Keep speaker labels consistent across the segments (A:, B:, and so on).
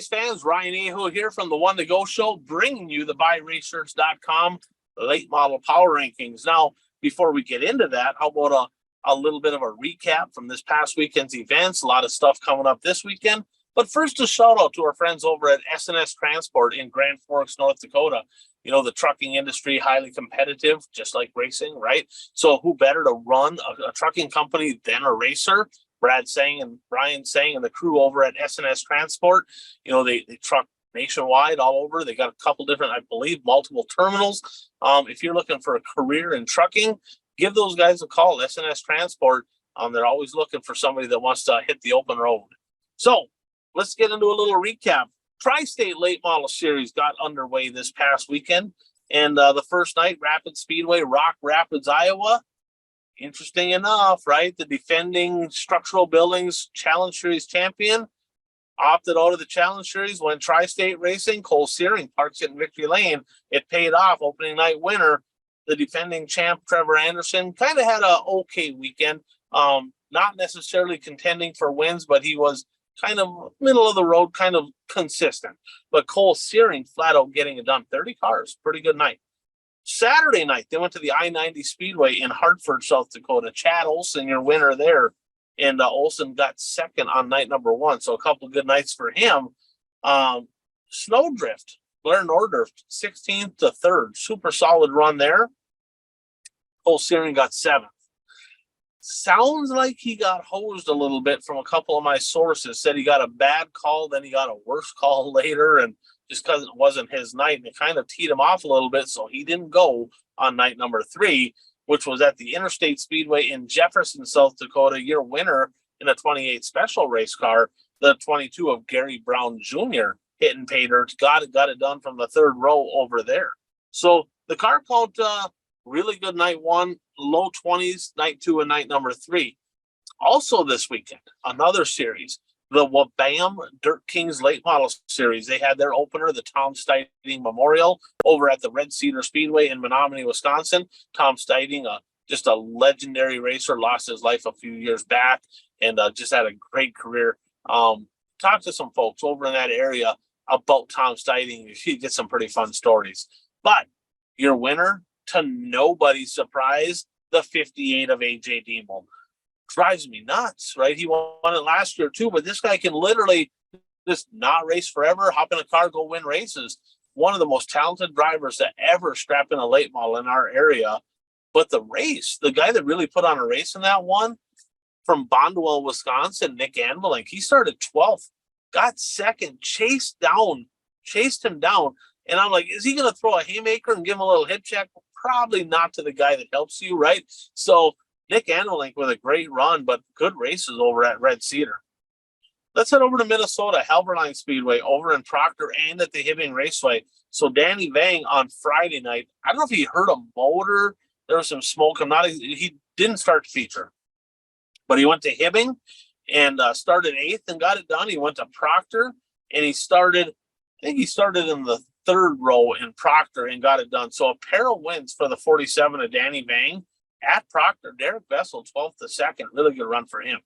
A: race fans, Ryan Aho here from the One to Go Show, bringing you the BuyRaceShirts.com late model power rankings. Now, before we get into that, how about a little bit of a recap from this past weekend's events? A lot of stuff coming up this weekend. But first, a shout out to our friends over at S&S Transport in Grand Forks, North Dakota. You know, the trucking industry, highly competitive, just like racing, right? So who better to run a trucking company than a racer? Brad Sang and Brian Sang and the crew over at S&S Transport, you know, they truck nationwide all over. They got a couple different, I believe, multiple terminals. If you're looking for a career in trucking, give those guys a call, S&S Transport. They're always looking for somebody that wants to hit the open road. So let's get into a little recap. Tri-State Late Model Series got underway this past weekend. And the first night, Rapid Speedway, Rock Rapids, Iowa. Interesting enough, right? The defending Structural Buildings Challenge Series champion opted out of the Challenge Series, went Tri-State Racing. Cole Searing parks it in Victory Lane. It paid off. Opening night winner, the defending champ Trevor Anderson, kind of had a okay weekend. Not necessarily contending for wins, but he was kind of middle of the road, kind of consistent. But Cole Searing flat out getting it done. 30 cars, pretty good night. Saturday night, they went to the I-90 Speedway in Hartford, South Dakota. Chad Olson, your winner there. And Olson got second on night number one. So a couple of good nights for him. Snowdrift, Blair Nordorf, 16th to 3rd. Super solid run there. Cole Searing got 7th. Sounds like he got hosed a little bit from a couple of my sources. Said he got a bad call, then he got a worse call later. And just because it wasn't his night, and it kind of teed him off a little bit, so he didn't go on night number 3, which was at the Interstate Speedway in Jefferson, South Dakota. Your winner in a 28 special race car, the 22 of Gary Brown Jr. hitting pay dirt, got it done from the 3rd row over there. So the car count, really good night 1, low 20s, night 2, and night number 3. Also this weekend, another series. The Wabam Dirt Kings Late Model Series. They had their opener, the Tom Stiding Memorial, over at the Red Cedar Speedway in Menominee, Wisconsin. Tom Stiding, just a legendary racer, lost his life a few years back, and just had a great career. Talk to some folks over in that area about Tom Stiding. You get some pretty fun stories. But your winner, to nobody's surprise, the 58 of AJ Demel. Drives me nuts, right? He won it last year too, but this guy can literally just not race forever, hop in a car, go win races. One of the most talented drivers to ever strap in a late model in our area. But the race, the guy that really put on a race in that one, from Bondwell, Wisconsin, Nick Anvelink, he started 12th, got 2nd, chased him down. And I'm like, is he going to throw a haymaker and give him a little hip check? Probably not to the guy that helps you, right? So Nick Anvelink with a great run, but good races over at Red Cedar. Let's head over to Minnesota, Halberline Speedway, over in Proctor and at the Hibbing Raceway. So Danny Vang on Friday night, I don't know if he hurt a motor. There was some smoke. He didn't start the feature, but he went to Hibbing and started 8th and got it done. He went to Proctor and he started in the 3rd row in Proctor and got it done. So a pair of wins for the 47 of Danny Vang. At Proctor, Derek Bessel, 12th to 2nd. Really good run for him.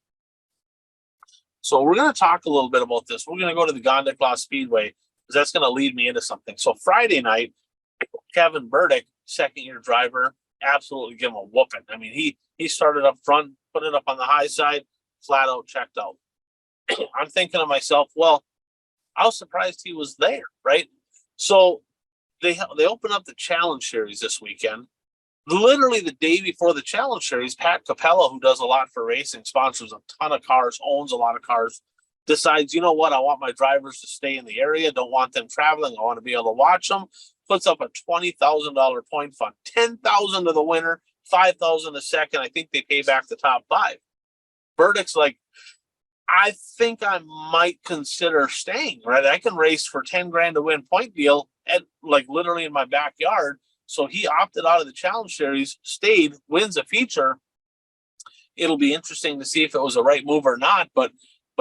A: So we're going to talk a little bit about this. We're going to go to the Gondiklau Speedway because that's going to lead me into something. So Friday night, Kevin Burdick, 2nd-year driver, absolutely give him a whooping. I mean, he started up front, put it up on the high side, flat out checked out. I'm thinking to myself, well, I was surprised he was there, right? So they open up the Challenge Series this weekend. Literally the day before the Challenge Series, Pat Capella, who does a lot for racing, sponsors a ton of cars, owns a lot of cars, decides, you know what, I want my drivers to stay in the area, don't want them traveling, I want to be able to watch them, puts up a $20,000 point fund, $10,000 to the winner, $5,000 to second. I think they pay back the top 5. Burdick's like, I think I might consider staying, right? I can race for 10 grand to win point deal at like literally in my backyard. So he opted out of the Challenge Series, stayed, wins a feature. It'll be interesting to see if it was a right move or not, but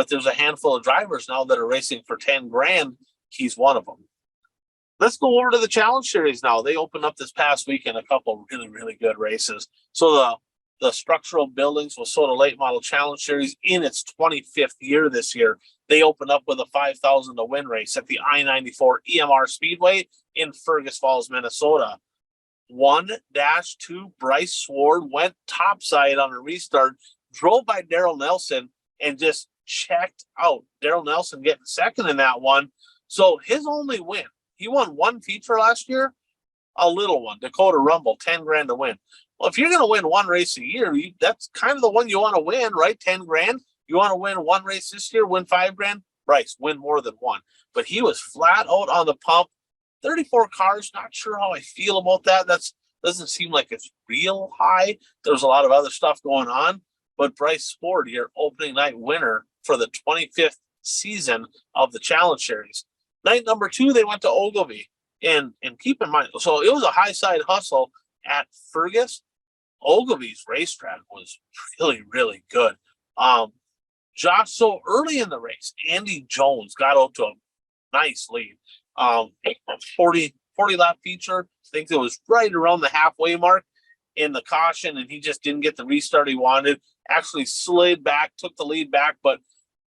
A: there's a handful of drivers now that are racing for 10 grand. He's one of them. Let's go over to the Challenge Series now. They opened up this past weekend a couple of really, really good races. So the structural buildings Wissota Late Model Challenge Series in its 25th year this year. They opened up with a 5,000 to win race at the I-94 EMR Speedway in Fergus Falls, Minnesota. 1-2 Bryce Sword went topside on a restart, drove by Daryl Nelson, and just checked out. Daryl Nelson getting second in that one. So his only win, he won one feature last year, a little one, Dakota Rumble, 10 grand to win. Well, if you're going to win one race a year, that's kind of the one you want to win, right? 10 grand. You want to win one race this year, win 5 grand? Bryce, win more than one. But he was flat out on the pump. 34 cars, not sure how I feel about that. That doesn't seem like it's real high. There's a lot of other stuff going on. But Bryce Ford, your opening night winner for the 25th season of the Challenge Series. Night number 2, they went to Ogilvie. And keep in mind, so it was a high side hustle at Fergus. Ogilvie's racetrack was really, really good. Josh, so early in the race, Andy Jones got out to a nice lead. 40 lap feature. I think it was right around the halfway mark in the caution, and he just didn't get the restart he wanted. Actually slid back, took the lead back, but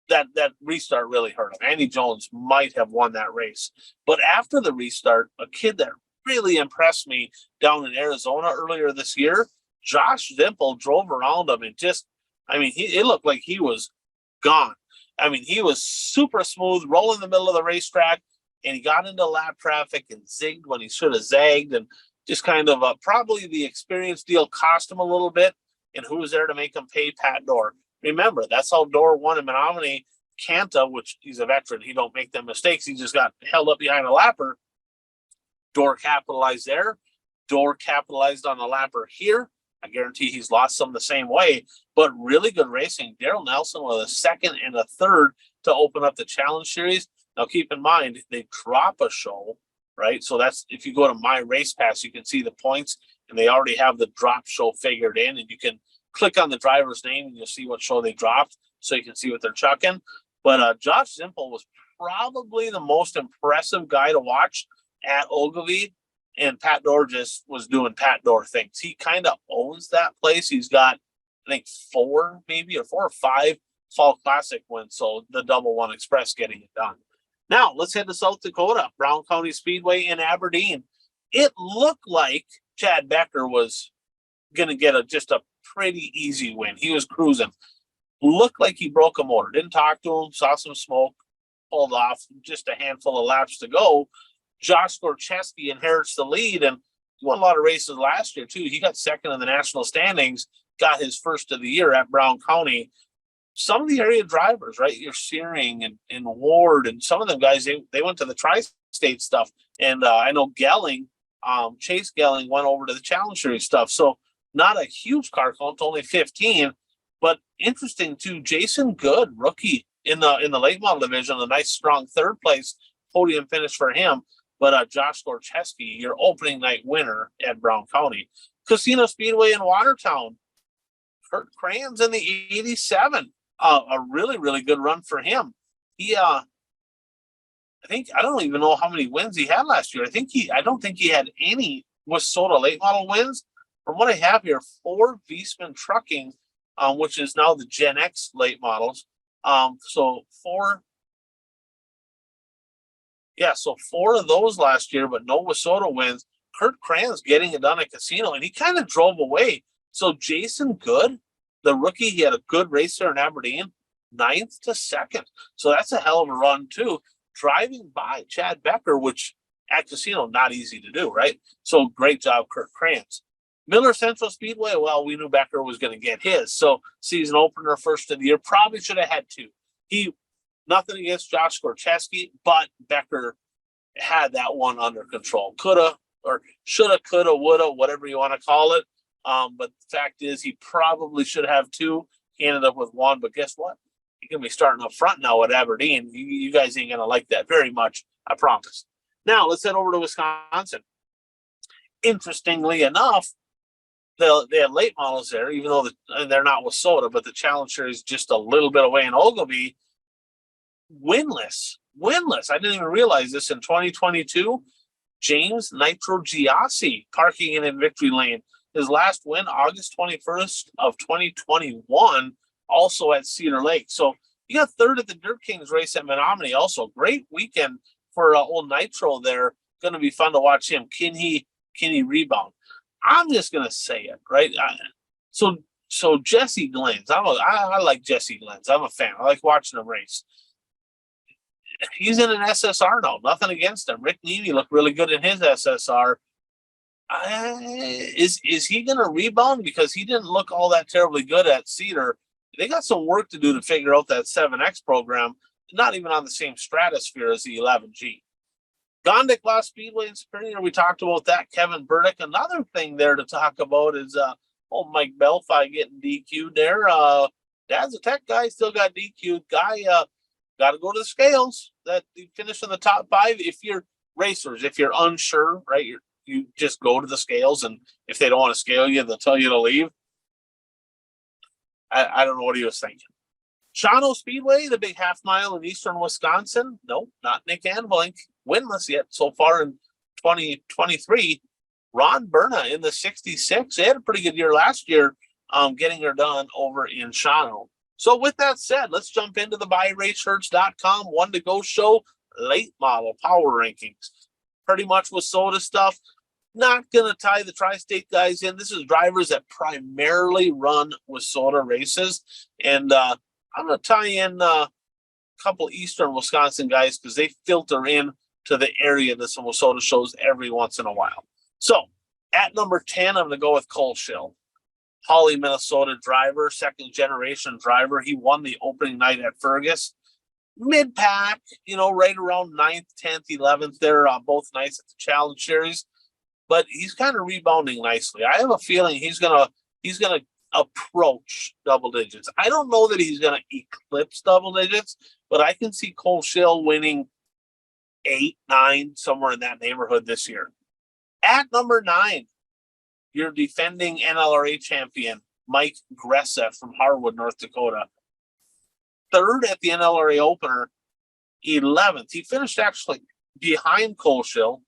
A: that restart really hurt him. Andy Jones might have won that race. But after the restart, a kid that really impressed me down in Arizona earlier this year, Josh Zimpel drove around him and just, it looked like he was gone. He was super smooth, rolling in the middle of the racetrack, and he got into lap traffic and zigged when he should have zagged, and just kind of probably the experience deal cost him a little bit. And who was there to make him pay? Pat Dorr. Remember, that's how Dorr won in Menominee. Canta, which he's a veteran, he don't make them mistakes. He just got held up behind a lapper. Dorr capitalized there. Dorr capitalized on the lapper here. I guarantee he's lost some the same way, but really good racing. Daryl Nelson with a second and a third to open up the Challenge Series. Now, keep in mind, they drop a show, right? So that's, if you go to My Race Pass, you can see the points, and they already have the drop show figured in, and you can click on the driver's name and you'll see what show they dropped, so you can see what they're chucking. But Josh Zimpel was probably the most impressive guy to watch at Ogilvie, and Pat Dorr just was doing Pat Dorr things. He kind of owns that place. He's got, I think, 4 or 5 Fall Classic wins, so the Double One Express getting it done. Now, let's head to South Dakota, Brown County Speedway in Aberdeen. It looked like Chad Becker was going to get just a pretty easy win. He was cruising. Looked like he broke a motor. Didn't talk to him, saw some smoke, pulled off, just a handful of laps to go. Josh Gorcheski inherits the lead, and he won a lot of races last year, too. He got second in the national standings, got his first of the year at Brown County. Some of the area drivers, right? You're Searing and Ward, and some of them guys, they went to the tri-state stuff. And I know Gelling, Chase Gelling went over to the Challenge Series stuff. So not a huge car count, only 15. But interesting, too, Jason Good, rookie in the late model division, a nice, strong third place podium finish for him. But Josh Gorcheski, your opening night winner at Brown County. Casino Speedway in Watertown, Kurt Kranz in the 87. A really, really good run for him. He, I don't even know how many wins he had last year. I don't think he had any Wissota late model wins. From what I have here, 4 Viessmann Trucking, which is now the Gen X late models. So 4 of those last year, but no Wissota wins. Kurt Kranz getting it done at Casino, and he kind of drove away. So Jason Good, the rookie, he had a good race there in Aberdeen, 9th to 2nd. So that's a hell of a run, too. Driving by Chad Becker, which at Casino, not easy to do, right? So great job, Kurt Kranz. Miller Central Speedway, well, we knew Becker was going to get his. So season opener, first of the year, probably should have had 2. Nothing against Josh Gorcheski, but Becker had that one under control. Coulda, or shoulda, coulda, woulda, whatever you want to call it. But the fact is, he probably should have 2. He ended up with 1, but guess what? He's going to be starting up front now at Aberdeen. You guys ain't going to like that very much, I promise. Now, let's head over to Wisconsin. Interestingly enough, they had late models there, even though they're not Wissota, but the Challenge Series just a little bit away in Ogilvie. Winless. I didn't even realize this in 2022. James Nitro Giassi parking in Victory Lane. His last win, August 21st of 2021, also at Cedar Lake. So he got third at the Dirt Kings race at Menominee. Also, great weekend for old Nitro there. Going to be fun to watch him. Can he rebound? I'm just going to say it, right? So Jesse Glenn's. I like Jesse Glenn's. I'm a fan. I like watching him race. He's in an SSR now. Nothing against him. Rick Neely looked really good in his SSR. Is he going to rebound? Because he didn't look all that terribly good at Cedar. They got some work to do to figure out that 7X program. Not even on the same stratosphere as the 11G. Gondik lost Speedway and Superior. We talked about that. Kevin Burdick. Another thing there to talk about is Mike Belfi getting DQ'd there. Dad's a tech guy, still got DQ'd. Guy got to go to the scales. That you finish in the top 5. If you're racers, if you're unsure, right, you just go to the scales, and if they don't want to scale you, they'll tell you to leave. I don't know what he was thinking. Shawano Speedway, the big half mile in eastern Wisconsin. No, not Nick Anvelink. Winless yet so far in 2023. Ron Berna in the 66. They had a pretty good year last year, getting her done over in Shawano. So with that said, let's jump into the buyraceshirts.com one to go show late model power rankings. Pretty much with soda stuff. Not going to tie the tri-state guys in. This is drivers that primarily run with soda races. And I'm going to tie in a couple eastern Wisconsin guys because they filter in to the area that some soda shows every once in a while. So at number 10, I'm going to go with Cole Schill. Holly, Minnesota driver, second generation driver. He won the opening night at Fergus. Mid-pack, right around 9th, 10th, 11th there, both nights at the Challenge Series. But he's kind of rebounding nicely. I have a feeling he's gonna approach double digits. I don't know that he's gonna eclipse double digits, but I can see Cole Schill winning 8, 9, somewhere in that neighborhood this year. At number 9, your defending NLRA champion, Mike Gressa from Harwood, North Dakota. Third at the NLRA opener, 11th. He finished actually behind Cole Schill.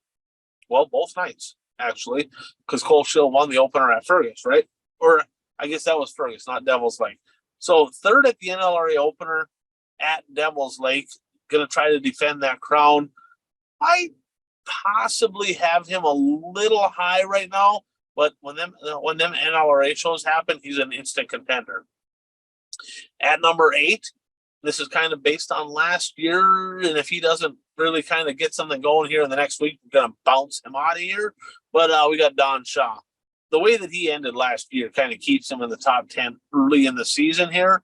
A: Well, both nights, actually, because Cole Schill won the opener at Fergus, right? Or I guess that was Fergus, not Devil's Lake. So third at the NLRA opener at Devil's Lake, going to try to defend that crown. I possibly have him a little high right now, but when them NLRA shows happen, he's an instant contender. At number 8, this is kind of based on last year, and if he doesn't really kind of get something going here in the next week, we're going to bounce him out of here. But we got Don Shaw. The way that he ended last year kind of keeps him in the top 10 early in the season here.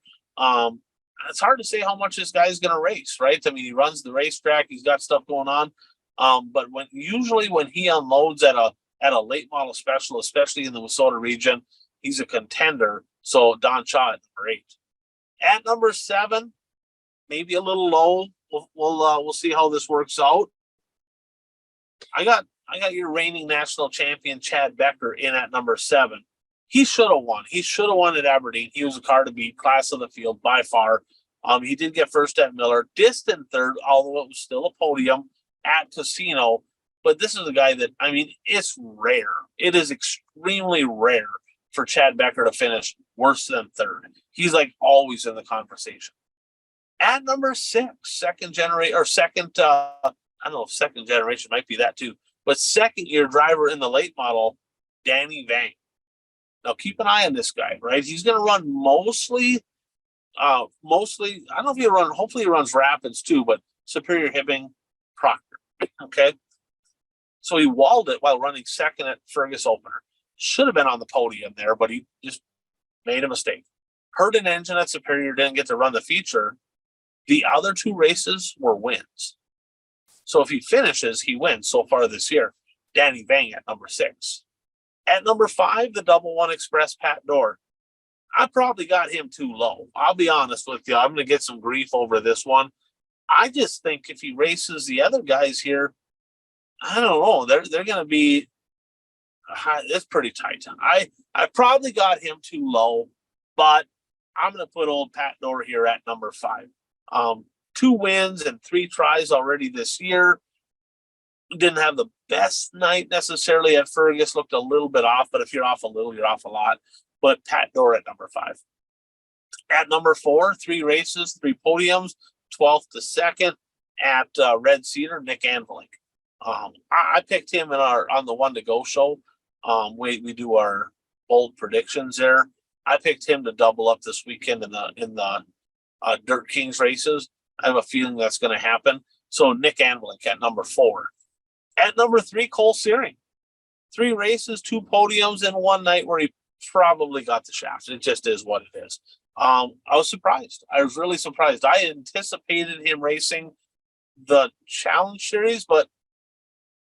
A: It's hard to say how much this guy's going to race, right? I mean, he runs the racetrack. He's got stuff going on. But usually when he unloads at a late model special, especially in the Minnesota region, he's a contender. So Don Shaw at number 8. At number 7, maybe a little low. We'll see how this works out. I got your reigning national champion Chad Becker in at number 7. He should have won. He should have won at Aberdeen. He was a car to beat, class of the field by far. He did get first at Miller, distant third, although it was still a podium at Casino. But this is a guy that, I mean, it's rare. It is extremely rare for Chad Becker to finish worse than third. He's like always in the conversation. At number 6, second generation might be that too, but second year driver in the late model, Danny Vang. Now keep an eye on this guy, right? He's going to run mostly, I don't know if he'll run, hopefully he runs Rapids too, but Superior, Hibbing, Proctor. Okay. So he walled it while running second at Fergus opener. Should have been on the podium there, but he just made a mistake. Hurt an engine at Superior, didn't get to run the feature. The other 2 races were wins. So if he finishes, he wins so far this year. Danny Vang at number 6. At number 5, the Double One Express Pat Dorr. I probably got him too low. I'll be honest with you. I'm going to get some grief over this one. I just think if he races the other guys here, I don't know. They're going to be. It's pretty tight. I probably got him too low, but I'm going to put old Pat Dorr here at number 5. 2 wins and 3 tries already this year. Didn't have the best night necessarily at Fergus, looked a little bit off, but if you're off a little, you're off a lot. But Pat Dorr at number 5. At number 4, 3 races, 3 podiums, 12th to 2nd at Red Cedar, Nick Anvilink. I picked him on the One to Go show. We do our bold predictions there. I picked him to double up this weekend in the Dirt Kings races. I have a feeling that's going to happen. So Nick Anvilink at number 4. At number 3, Cole Searing. 3 races, 2 podiums in one night where he probably got the shaft. It just is what it is. I was surprised. I was really surprised. I anticipated him racing the Challenge Series, but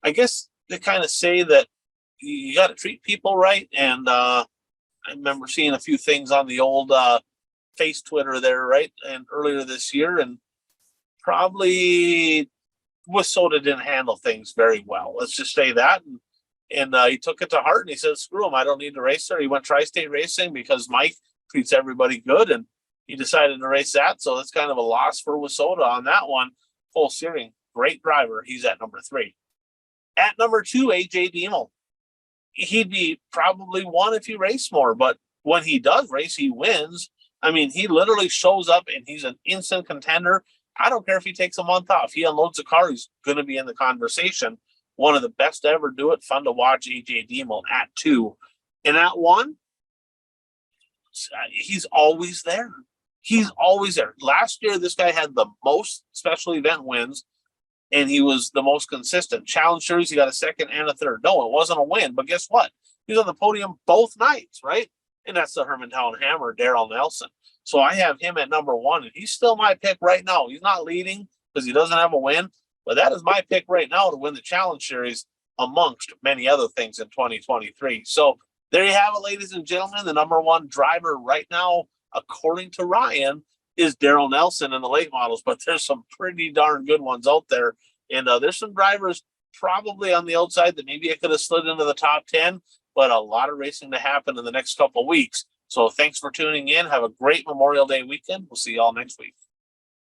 A: I guess they kind of say that you got to treat people right. And I remember seeing a few things on the old face Twitter there, right? And earlier this year, and probably Wissota didn't handle things very well. Let's just say that. And he took it to heart and he said, screw him, I don't need to race there. He went Tri-State Racing because Mike treats everybody good, and he decided to race that. So that's kind of a loss for Wissota on that one. Cole Searing, great driver. He's at number 3. At number 2, AJ Diemel. He'd be probably one if he raced more, but when he does race, he wins. I mean, he literally shows up and he's an instant contender. I don't care if he takes a month off. He unloads the car, he's going to be in the conversation. One of the best to ever do it. Fun to watch, AJ Diemel at 2. And at 1, he's always there. He's always there. Last year, this guy had the most special event wins, and he was the most consistent. Challenge Series, he got a 2nd and a 3rd. No, it wasn't a win, but guess what? He was on the podium both nights, right? And that's the Hermantown Hammer, Daryl Nelson. So I have him at number 1, and he's still my pick right now. He's not leading because he doesn't have a win, but that is my pick right now to win the Challenge Series amongst many other things in 2023. So there you have it, ladies and gentlemen. The number 1 driver right now, according to Ryan, is Daryl Nelson in the late models, but there's some pretty darn good ones out there. And there's some drivers probably on the outside that maybe I could have slid into the top 10, but a lot of racing to happen in the next couple of weeks. So thanks for tuning in. Have a great Memorial Day weekend. We'll see you all next week.